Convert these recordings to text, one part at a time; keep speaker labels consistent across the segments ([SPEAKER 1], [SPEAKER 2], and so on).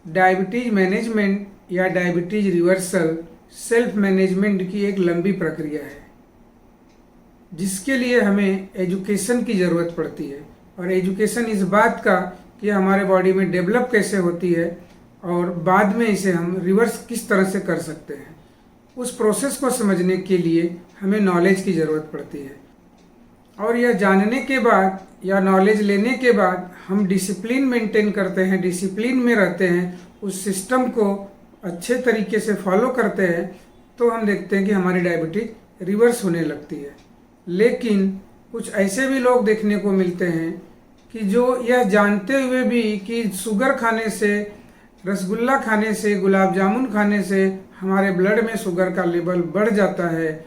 [SPEAKER 1] Diabetes management या diabetes reversal self management की एक लंबी प्रक्रिया है जिसके लिए हमें एजुकेशन की ज़रूरत पड़ती है। और एजुकेशन इस बात का कि हमारे बॉडी में डेवलप कैसे होती है और बाद में इसे हम रिवर्स किस तरह से कर सकते हैं, उस प्रोसेस को समझने के लिए हमें नॉलेज की ज़रूरत पड़ती है। और यह जानने के बाद या नॉलेज लेने के बाद हम डिसिप्लिन मेंटेन करते हैं, डिसिप्लिन में रहते हैं, उस सिस्टम को अच्छे तरीके से फॉलो करते हैं, तो हम देखते हैं कि हमारी डायबिटीज रिवर्स होने लगती है। लेकिन कुछ ऐसे भी लोग देखने को मिलते हैं कि जो यह जानते हुए भी कि शुगर खाने से, रसगुल्ला खाने से, गुलाब जामुन खाने से हमारे ब्लड में शुगर का लेवल बढ़ जाता है,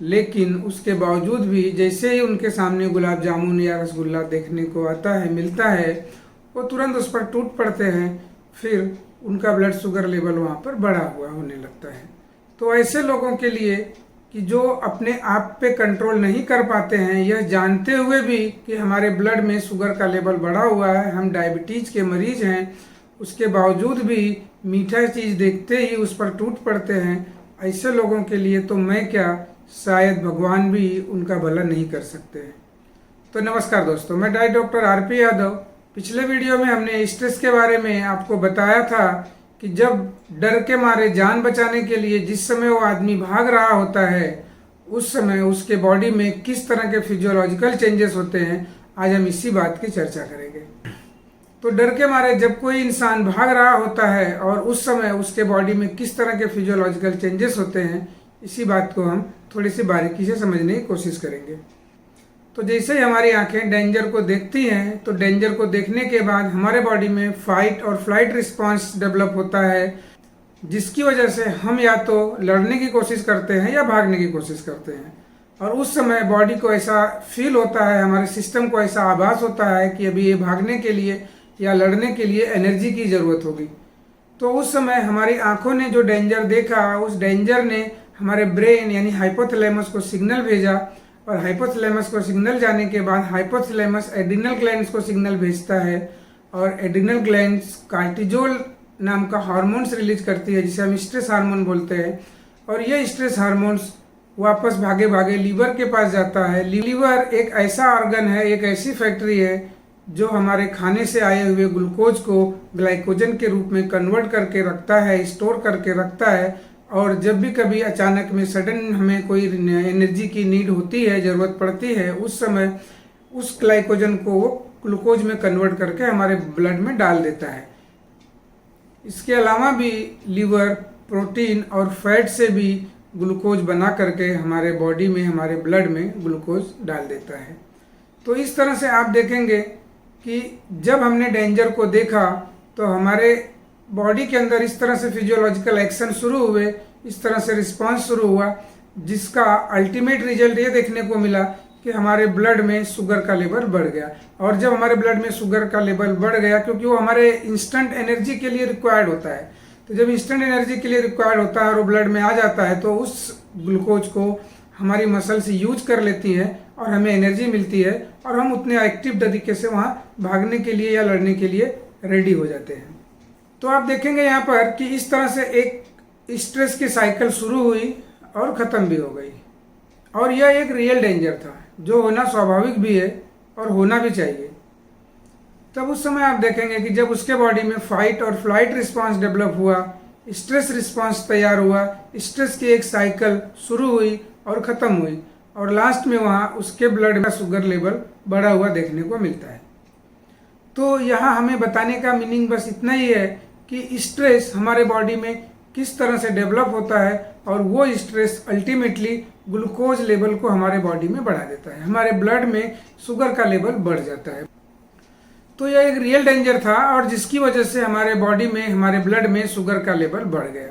[SPEAKER 1] लेकिन उसके बावजूद भी जैसे ही उनके सामने गुलाब जामुन या रसगुल्ला देखने को आता है, मिलता है, वो तुरंत उस पर टूट पड़ते हैं, फिर उनका ब्लड शुगर लेवल वहाँ पर बढ़ा हुआ होने लगता है। तो ऐसे लोगों के लिए कि जो अपने आप पे कंट्रोल नहीं कर पाते हैं, यह जानते हुए भी कि हमारे ब्लड में शुगर का लेवल बढ़ा हुआ है, हम डायबिटीज के मरीज हैं, उसके बावजूद भी मीठा चीज़ देखते ही उस पर टूट पड़ते हैं, ऐसे लोगों के लिए तो मैं क्या, शायद भगवान भी उनका भला नहीं कर सकते हैं। तो नमस्कार दोस्तों, मैं डॉक्टर आरपी यादव। पिछले वीडियो में हमने स्ट्रेस के बारे में आपको बताया था कि जब डर के मारे जान बचाने के लिए जिस समय वो आदमी भाग रहा होता है, उस समय उसके बॉडी में किस तरह के फिजियोलॉजिकल चेंजेस होते हैं, आज हम इसी बात की चर्चा करेंगे। तो डर के मारे जब कोई इंसान भाग रहा होता है और उस समय उसके बॉडी में किस तरह के फिजियोलॉजिकल चेंजेस होते हैं, इसी बात को हम थोड़ी सी बारीकी से समझने की कोशिश करेंगे। तो जैसे ही हमारी आंखें डेंजर को देखती हैं, तो डेंजर को देखने के बाद हमारे बॉडी में फाइट और फ्लाइट रिस्पांस डेवलप होता है, जिसकी वजह से हम या तो लड़ने की कोशिश करते हैं या भागने की कोशिश करते हैं। और उस समय बॉडी को ऐसा फील होता है, हमारे सिस्टम को ऐसा आभास होता है कि अभी ये भागने के लिए या लड़ने के लिए एनर्जी की ज़रूरत होगी। तो उस समय हमारी आंखों ने जो डेंजर देखा, उस डेंजर ने हमारे ब्रेन यानी हाइपोथैलेमस को सिग्नल भेजा, और हाइपोथैलेमस को सिग्नल जाने के बाद हाइपोथैलेमस एड्रिनल ग्लैंड्स को सिग्नल भेजता है, और एड्रिनल ग्लैंड्स कार्टिजोल नाम का हार्मोन्स रिलीज करती है, जिसे हम स्ट्रेस हार्मोन बोलते हैं। और ये स्ट्रेस हार्मोन्स वापस भागे भागे लीवर के पास जाता है। लीवर एक ऐसा ऑर्गन है, एक ऐसी फैक्ट्री है जो हमारे खाने से आए हुए ग्लूकोज को ग्लाइकोजन के रूप में कन्वर्ट करके रखता है, स्टोर करके रखता है। और जब भी कभी अचानक में सडन हमें कोई एनर्जी की नीड होती है, ज़रूरत पड़ती है, उस समय उस ग्लाइकोजन को वो ग्लूकोज में कन्वर्ट करके हमारे ब्लड में डाल देता है। इसके अलावा भी लीवर प्रोटीन और फैट से भी ग्लूकोज बना करके हमारे बॉडी में, हमारे ब्लड में ग्लूकोज डाल देता है। तो इस तरह से आप देखेंगे कि जब हमने डेंजर को देखा तो हमारे बॉडी के अंदर इस तरह से फिजियोलॉजिकल एक्शन शुरू हुए, इस तरह से रिस्पांस शुरू हुआ, जिसका अल्टीमेट रिजल्ट ये देखने को मिला कि हमारे ब्लड में शुगर का लेवल बढ़ गया। और जब हमारे ब्लड में शुगर का लेवल बढ़ गया, क्योंकि वो हमारे इंस्टेंट एनर्जी के लिए रिक्वायर्ड होता है, तो जब इंस्टेंट एनर्जी के लिए रिक्वायर्ड होता है और वो ब्लड में आ जाता है, तो उस ग्लूकोज को हमारी मसल्स यूज कर लेती हैं और हमें एनर्जी मिलती है, और हम उतने एक्टिव तरीके से वहाँ भागने के लिए या लड़ने के लिए रेडी हो जाते हैं। तो आप देखेंगे यहाँ पर कि इस तरह से एक स्ट्रेस की साइकिल शुरू हुई और ख़त्म भी हो गई। और यह एक रियल डेंजर था, जो होना स्वाभाविक भी है और होना भी चाहिए। तब उस समय आप देखेंगे कि जब उसके बॉडी में फाइट और फ्लाइट रिस्पांस डेवलप हुआ, स्ट्रेस रिस्पांस तैयार हुआ, स्ट्रेस की एक साइकिल शुरू हुई और ख़त्म हुई, और लास्ट में वहाँ उसके ब्लड में शुगर लेवल बढ़ा हुआ देखने को मिलता है। तो यहाँ हमें बताने का मीनिंग बस इतना ही है कि स्ट्रेस हमारे बॉडी में किस तरह से डेवलप होता है, और वो स्ट्रेस अल्टीमेटली ग्लूकोज लेवल को हमारे बॉडी में बढ़ा देता है, हमारे ब्लड में शुगर का लेवल बढ़ जाता है। तो यह एक रियल डेंजर था, और जिसकी वजह से हमारे बॉडी में, हमारे ब्लड में शुगर का लेवल बढ़ गया।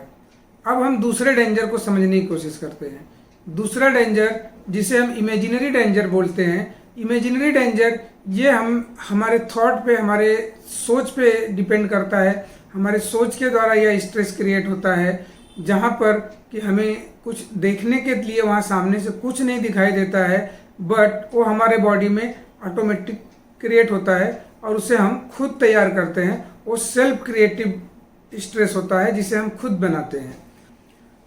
[SPEAKER 1] अब हम दूसरे डेंजर को समझने की कोशिश करते हैं। दूसरा डेंजर, जिसे हम इमेजिनरी डेंजर बोलते हैं। इमेजिनरी डेंजर ये हमारे थॉट पे, हमारे सोच पे डिपेंड करता है। हमारे सोच के द्वारा यह स्ट्रेस क्रिएट होता है, जहाँ पर कि हमें कुछ देखने के लिए वहाँ सामने से कुछ नहीं दिखाई देता है, बट वो हमारे बॉडी में ऑटोमेटिक क्रिएट होता है, और उसे हम खुद तैयार करते हैं। वो सेल्फ क्रिएटिव स्ट्रेस होता है जिसे हम खुद बनाते हैं।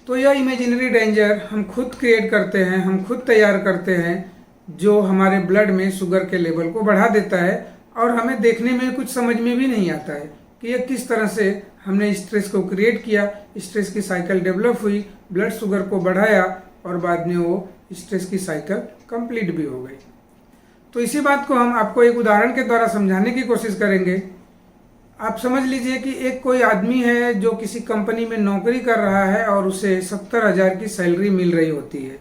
[SPEAKER 1] तो यह इमेजिनरी डेंजर हम खुद क्रिएट करते हैं, हम खुद तैयार करते हैं, जो हमारे ब्लड में शुगर के लेवल को बढ़ा देता है और हमें देखने में कुछ समझ में भी नहीं आता है कि यह किस तरह से हमने स्ट्रेस को क्रिएट किया, स्ट्रेस की साइकिल डेवलप हुई, ब्लड शुगर को बढ़ाया और बाद में वो स्ट्रेस की साइकिल कंप्लीट भी हो गई। तो इसी बात को हम आपको एक उदाहरण के द्वारा समझाने की कोशिश करेंगे। आप समझ लीजिए कि एक कोई आदमी है जो किसी कंपनी में नौकरी कर रहा है और उसे 70,000 की सैलरी मिल रही होती है,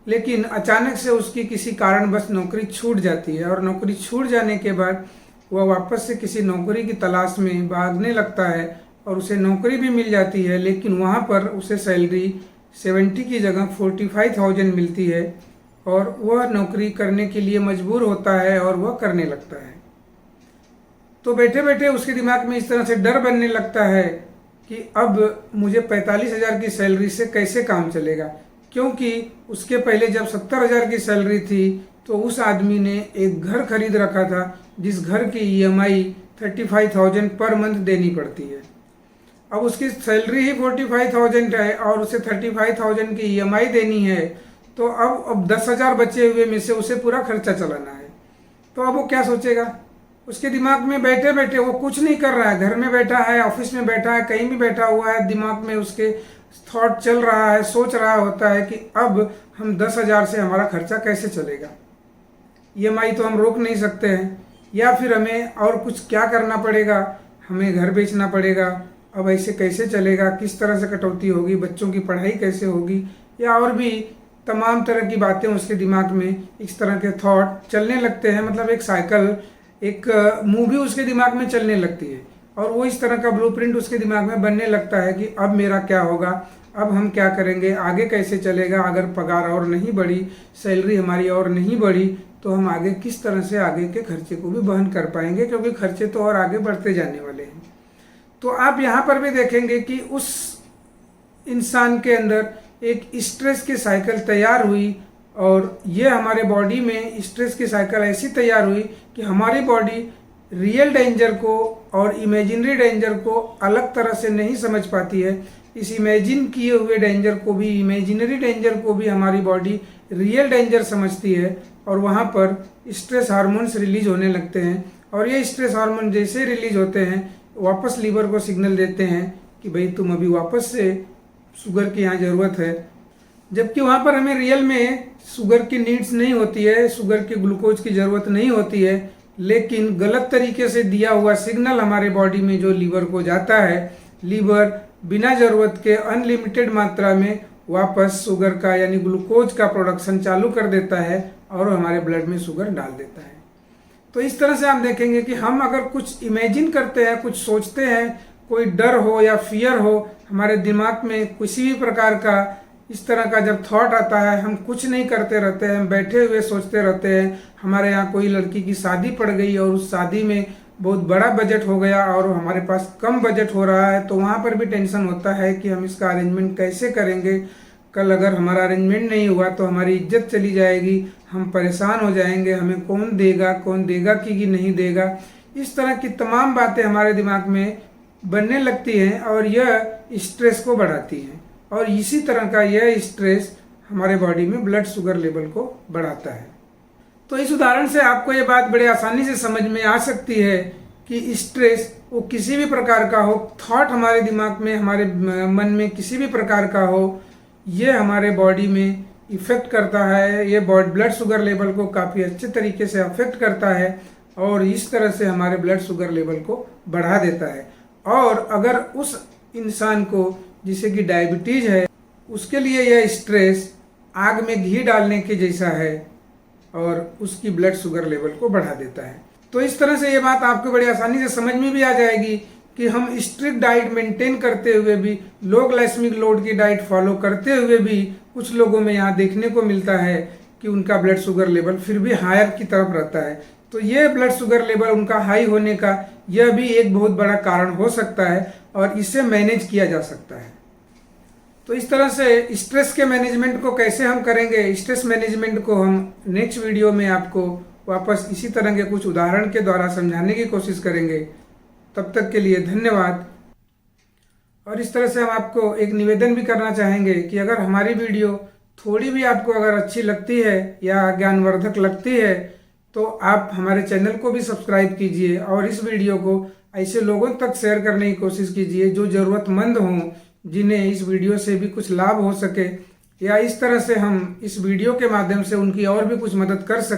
[SPEAKER 1] लेकिन अचानक से उसकी किसी कारणवश नौकरी छूट जाती है और नौकरी छूट जाने के बाद वह वापस से किसी नौकरी की तलाश में भागने लगता है और उसे नौकरी भी मिल जाती है, लेकिन वहाँ पर उसे सैलरी 70 की जगह 45,000 मिलती है और वह नौकरी करने के लिए मजबूर होता है और वह करने लगता है। तो बैठे बैठे उसके दिमाग में इस तरह से डर बनने लगता है कि अब मुझे 45,000 की सैलरी से कैसे काम चलेगा, क्योंकि उसके पहले जब 70,000 की सैलरी थी तो उस आदमी ने एक घर खरीद रखा था जिस घर की EMI 35,000 पर मंथ देनी पड़ती है। अब उसकी सैलरी ही 45,000 है और उसे 35,000 की EMI देनी है, तो अब 10,000 बचे हुए में से उसे पूरा खर्चा चलाना है। तो अब वो क्या सोचेगा? उसके दिमाग में बैठे बैठे वो कुछ नहीं कर रहा है, घर में बैठा है, ऑफिस में बैठा है, कहीं भी बैठा हुआ है, दिमाग में उसके थॉट चल रहा है, सोच रहा होता है कि अब हम 10,000 से हमारा खर्चा कैसे चलेगा। EMI तो हम रोक नहीं सकते हैं, या फिर हमें और कुछ क्या करना पड़ेगा, हमें घर बेचना पड़ेगा, अब ऐसे कैसे चलेगा, किस तरह से कटौती होगी, बच्चों की पढ़ाई कैसे होगी, या और भी तमाम तरह की बातें उसके दिमाग में इस तरह के थॉट चलने लगते हैं। मतलब एक साइकिल, एक मूवी उसके दिमाग में चलने लगती है और वो इस तरह का ब्लूप्रिंट उसके दिमाग में बनने लगता है कि अब मेरा क्या होगा, अब हम क्या करेंगे, आगे कैसे चलेगा, अगर पगार और नहीं बढ़ी, सैलरी हमारी और नहीं बढ़ी तो हम आगे किस तरह से आगे के खर्चे को भी वहन कर पाएंगे, क्योंकि खर्चे तो और आगे बढ़ते जाने वाले हैं। तो आप यहाँ पर भी देखेंगे कि उस इंसान के अंदर एक स्ट्रेस की साइकिल तैयार हुई और ये हमारे बॉडी में स्ट्रेस की साइकिल ऐसी तैयार हुई कि हमारी बॉडी रियल डेंजर को और इमेजिनरी डेंजर को अलग तरह से नहीं समझ पाती है। इस इमेजिन किए हुए डेंजर को भी, इमेजिनरी डेंजर को भी हमारी बॉडी रियल डेंजर समझती है और वहाँ पर स्ट्रेस हार्मोन्स रिलीज होने लगते हैं और ये स्ट्रेस हार्मोन जैसे रिलीज होते हैं वापस लीवर को सिग्नल देते हैं कि भाई तुम अभी वापस से शुगर की यहाँ ज़रूरत है, जबकि वहाँ पर हमें रियल में शुगर की नीड्स नहीं होती है, शुगर की ग्लूकोज की ज़रूरत नहीं होती है, लेकिन गलत तरीके से दिया हुआ सिग्नल हमारे बॉडी में जो लीवर को जाता है, लीवर बिना ज़रूरत के अनलिमिटेड मात्रा में वापस शुगर का यानी ग्लूकोज का प्रोडक्शन चालू कर देता है और हमारे ब्लड में शुगर डाल देता है। तो इस तरह से आप देखेंगे कि हम अगर कुछ इमेजिन करते हैं, कुछ सोचते हैं, कोई डर हो या फियर हो, हमारे दिमाग में किसी भी प्रकार का इस तरह का जब थॉट आता है, हम कुछ नहीं करते रहते हैं, हम बैठे हुए सोचते रहते हैं। हमारे यहाँ कोई लड़की की शादी पड़ गई और उस शादी में बहुत बड़ा बजट हो गया और हमारे पास कम बजट हो रहा है, तो वहाँ पर भी टेंशन होता है कि हम इसका अरेंजमेंट कैसे करेंगे। कल अगर हमारा अरेंजमेंट नहीं हुआ तो हमारी इज्जत चली जाएगी, हम परेशान हो जाएंगे, हमें कौन देगा कि नहीं देगा। इस तरह की तमाम बातें हमारे दिमाग में बनने लगती हैं और यह स्ट्रेस को बढ़ाती हैं और इसी तरह का यह स्ट्रेस हमारे बॉडी में ब्लड शुगर लेवल को बढ़ाता है। तो इस उदाहरण से आपको ये बात बड़े आसानी से समझ में आ सकती है कि स्ट्रेस वो किसी भी प्रकार का हो, थॉट हमारे दिमाग में, हमारे मन में किसी भी प्रकार का हो, ये हमारे बॉडी में इफ़ेक्ट करता है। ये ब्लड शुगर लेवल को काफ़ी अच्छे तरीके से अफेक्ट करता है और इस तरह से हमारे ब्लड शुगर लेवल को बढ़ा देता है। और अगर उस इंसान को जिसे कि डायबिटीज है, उसके लिए यह स्ट्रेस आग में घी डालने के जैसा है और उसकी ब्लड शुगर लेवल को बढ़ा देता है। तो इस तरह से ये बात आपको बड़ी आसानी से समझ में भी आ जाएगी कि हम स्ट्रिक्ट डाइट मेंटेन करते हुए भी, लो ग्लाइसेमिक लोड की डाइट फॉलो करते हुए भी कुछ लोगों में यहाँ देखने को मिलता है कि उनका ब्लड शुगर लेवल फिर भी हायर की तरफ रहता है। तो ये ब्लड शुगर लेवल उनका हाई होने का यह भी एक बहुत बड़ा कारण हो सकता है और इसे मैनेज किया जा सकता है। तो इस तरह से स्ट्रेस के मैनेजमेंट को कैसे हम करेंगे, स्ट्रेस मैनेजमेंट को हम नेक्स्ट वीडियो में आपको वापस इसी तरह के कुछ उदाहरण के द्वारा समझाने की कोशिश करेंगे। तब तक के लिए धन्यवाद। और इस तरह से हम आपको एक निवेदन भी करना चाहेंगे कि अगर हमारी वीडियो थोड़ी भी आपको अगर अच्छी लगती है या ज्ञानवर्धक लगती है तो आप हमारे चैनल को भी सब्सक्राइब कीजिए और इस वीडियो को ऐसे लोगों तक शेयर करने की कोशिश कीजिए जो ज़रूरतमंद हों, जिन्हें इस वीडियो से भी कुछ लाभ हो सके या इस तरह से हम इस वीडियो के माध्यम से उनकी और भी कुछ मदद कर सकें।